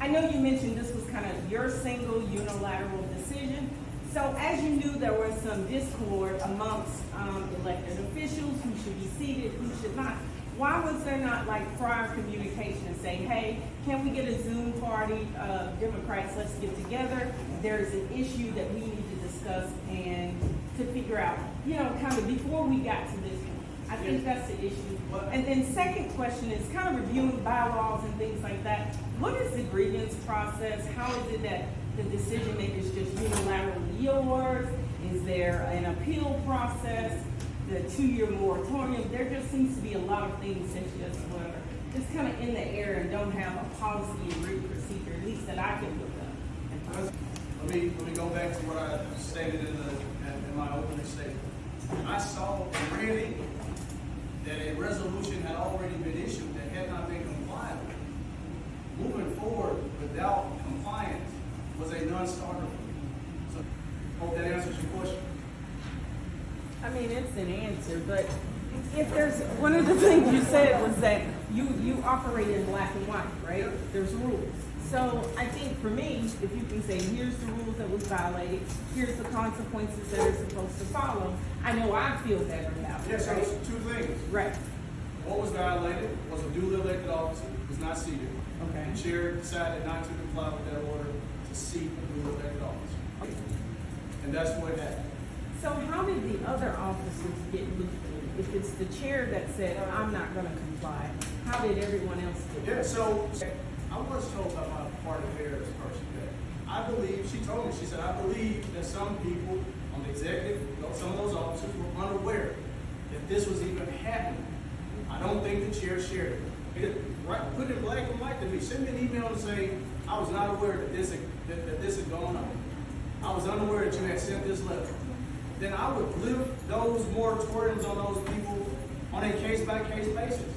know you mentioned this was kind of your single unilateral decision. So as you knew there was some discord amongst elected officials, who should be seated, who should not, why was there not like prior communication and say, hey, can we get a Zoom party of Democrats, let's get together. There's an issue that we need to discuss and to figure out, you know, kind of before we got to this point. I think that's the issue. And then second question is kind of reviewing bylaws and things like that. What is the grievance process? How is it that the decision maker is just unilaterally yours? Is there an appeal process? The 2-year moratorium? There just seems to be a lot of things that just were just kind of in the air and don't have a policy and written procedure, at least that I can look up. Let me go back to what I stated in my opening statement. I saw and read it that a resolution had already been issued that had not been complied with. Moving forward without compliance was a non-starter for me. So, hope that answers your question. I mean, it's an answer, but if there's, one of the things you said was that you operate in black and white, right? Yeah. There's rules. So I think for me, if you can say, here's the rules that was violated, here's the consequences that are supposed to follow, I know I feel better about it. Yes, right? so two things. Right. What was violated was a duly elected officer who was not seated. Okay. The chair decided not to comply with that order to seat a duly elected officer. Okay. And that's what happened. So how did the other officers get looped in? If it's the chair that said, I'm not going to comply, how did everyone else get Yeah, so I was told by my party affairs person that I believe, she told me, she said, I believe that some people on the executive, some of those officers were unaware that this was even happening. I don't think the chair shared it. Put it in black and white to me. Send me an email and say, I was not aware that this had gone on. I was unaware that you had sent this letter. Then I would lift those moratoriums on those people on a case-by-case basis.